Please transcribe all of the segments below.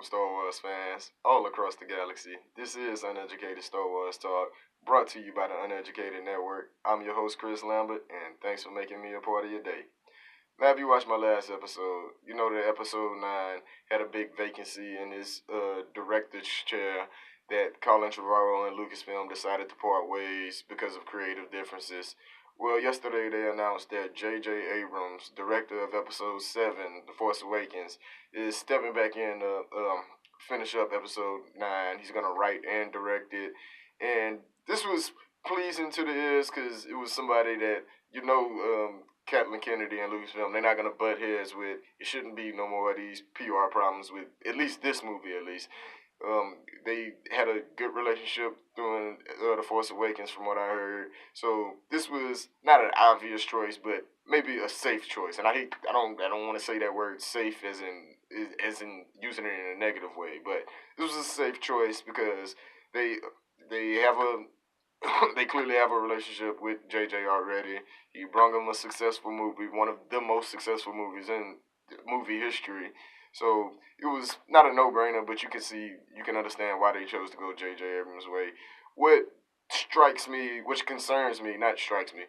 Star Wars fans all across the galaxy. This is Uneducated Star Wars Talk, brought to you by the Uneducated Network. I'm your host, Chris Lambert, and thanks for making me a part of your day. Now, if you watched my last episode, you know that episode 9 had a big vacancy in his director's chair that Colin Trevorrow and Lucasfilm decided to part ways because of creative differences. Well, yesterday they announced that JJ Abrams, director of Episode 7, The Force Awakens, is stepping back in to finish up Episode 9. He's going to write and direct it. And this was pleasing to the ears because it was somebody that, Kathleen Kennedy and Lucasfilm, they're not going to butt heads with. It shouldn't be no more of these PR problems with at least this movie, at least. They had a good relationship during The Force Awakens, from what I heard. So this was not an obvious choice, but maybe a safe choice. And I don't want to say that word safe as in using it in a negative way, but this was a safe choice because they have a they clearly have a relationship with JJ already. He brought him a successful movie, one of the most successful movies in movie history. So it was not a no-brainer, but you can understand why they chose to go JJ Abrams' way. Which concerns me, not strikes me,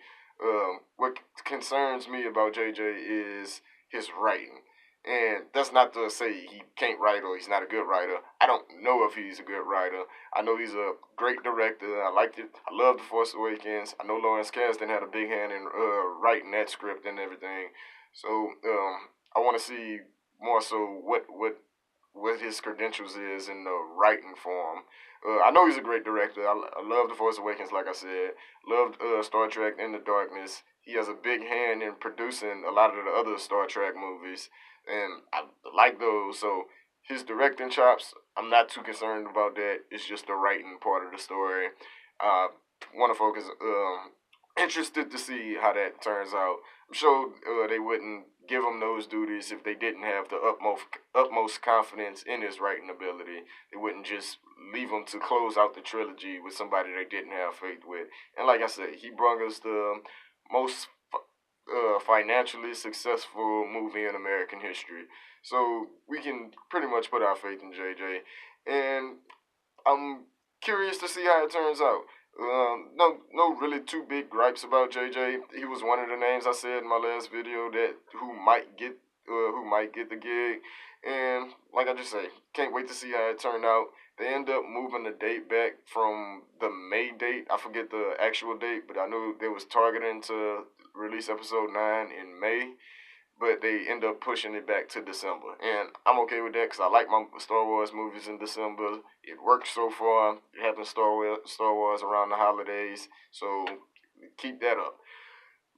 what concerns me about JJ is his writing. And that's not to say he can't write or he's not a good writer. I don't know if he's a good writer. I know he's a great director. I liked it. I love The Force Awakens. I know Lawrence Kasdan had a big hand in writing that script and everything. So I want to see more so what his credentials is in the writing form. I know he's a great director. I love The Force Awakens, like I said. Loved Star Trek In the Darkness. He has a big hand in producing a lot of the other Star Trek movies, and I like those. So his directing chops, I'm not too concerned about that. It's just the writing part of the story. Want to focus. Interested to see how that turns out. I'm sure they wouldn't give him those duties if they didn't have the utmost confidence in his writing ability. They wouldn't just leave him to close out the trilogy with somebody they didn't have faith with. And like I said, he brought us the most financially successful movie in American history. So we can pretty much put our faith in JJ. And I'm curious to see how it turns out. No, really two big gripes about JJ. He was one of the names I said in my last video that who might get the gig, and like I just say, can't wait to see how it turned out. They end up moving the date back from the May date. I forget the actual date, but I know they was targeting to release episode 9 in May, but they end up pushing it back to December. And I'm okay with that because I like my Star Wars movies in December. It worked so far, having Star Wars around the holidays, so keep that up.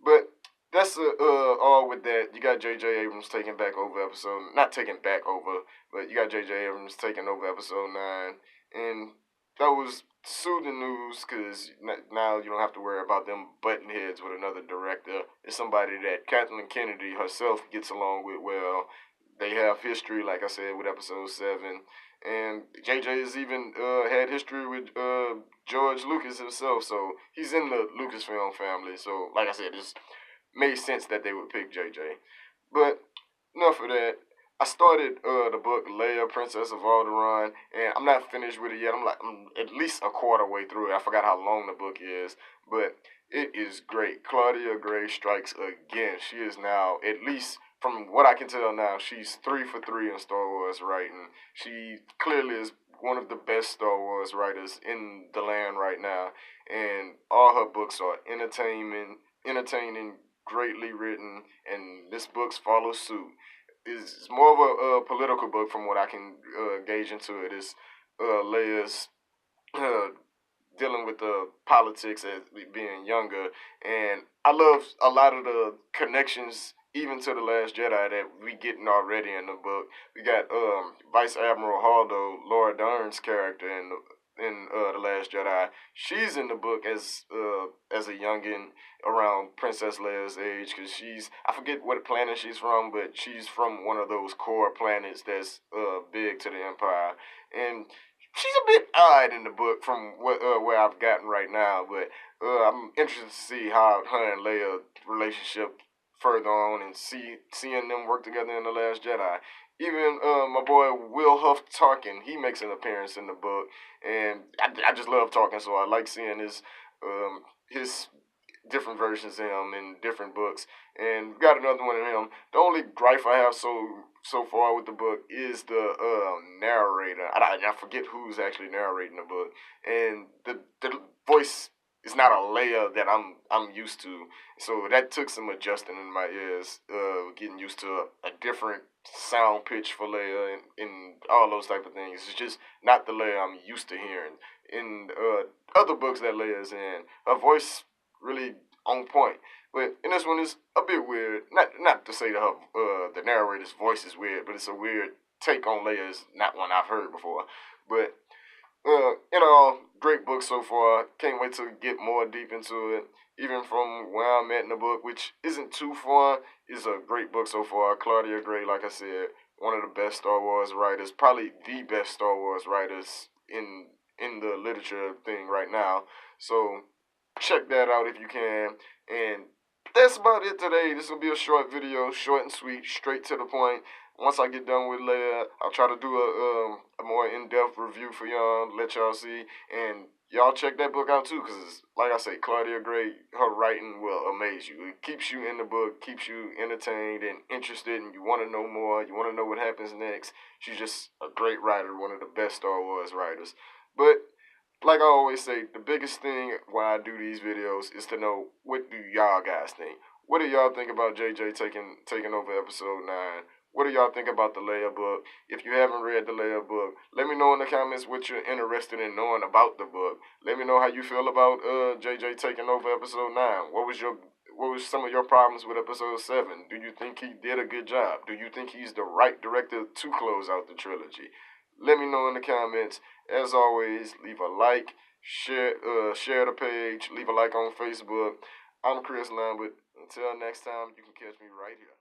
But that's all with that. You got J.J. Abrams taking back over not taking back over, but you got J.J. Abrams taking over episode 9. And that was soothing news because now you don't have to worry about them butting heads with another director. It's somebody that Kathleen Kennedy herself gets along with well. They have history, like I said, with episode 7. And JJ has even had history with George Lucas himself, so he's in the Lucasfilm family. So, like I said, it made sense that they would pick JJ. But enough of that. I started the book Liea Princess of Alderan, and I'm not finished with it yet. I'm at least a quarter way through it. I forgot how long the book is, but it is great. Claudia Grey strikes again. She is now, at least from what I can tell now, she's 3 for 3 in Star Wars writing. She clearly is one of the best Star Wars writers in the land right now, and all her books are entertaining, greatly written, and this book follows suit. It's more of a political book from what I can gauge into it. It's Leia's dealing with the politics as being younger, and I love a lot of the connections even to The Last Jedi that we getting already in the book. We got Vice Admiral Holdo, Laura Dern's character in The Last Jedi. She's in the book as a youngin around Princess Leia's age because I forget what planet she's from, but she's from one of those core planets that's big to the Empire. And she's a bit odd in the book from where I've gotten right now, but I'm interested to see how her and Leia relationship further on and seeing them work together in The Last Jedi. Even my boy Will Huff Tarkin, he makes an appearance in the book, and I just love Tarkin, so I like seeing his different versions of him in different books. And got another one of him. The only gripe I have so far with the book is the narrator. I forget who's actually narrating the book, and the voice is not a Leia that I'm used to. So that took some adjusting in my ears, getting used to a different sound pitch for Leia and all those type of things. It's just not the Leia I'm used to hearing in other books that Leia's in. Her voice really on point. But in this one, it's a bit weird. Not to say that the narrator's voice is weird, but it's a weird take on Leia. It's not one I've heard before. But in all, great book so far. Can't wait to get more deep into it. Even from where I'm at in the book, which isn't too far, is a great book so far. Claudia Grey, like I said, one of the best Star Wars writers, probably the best Star Wars writers in the literature thing right now. So check that out if you can. And that's about it today. This will be a short video, short and sweet, straight to the point. Once I get done with Leia, I'll try to do a more in-depth review for y'all, let y'all see. And y'all check that book out too, because like I say, Claudia Gray, her writing will amaze you. It keeps you in the book, keeps you entertained and interested, and you want to know more. You want to know what happens next. She's just a great writer, one of the best Star Wars writers. But like I always say, the biggest thing why I do these videos is to know, what do y'all guys think? What do y'all think about JJ taking over episode 9? What do y'all think about the Leia book? If you haven't read the Leia book, let me know in the comments what you're interested in knowing about the book. Let me know how you feel about JJ taking over episode 9. What was some of your problems with episode 7? Do you think he did a good job? Do you think he's the right director to close out the trilogy? Let me know in the comments. As always, leave a like, share the page, leave a like on Facebook. I'm Chris Lambert. Until next time, you can catch me right here.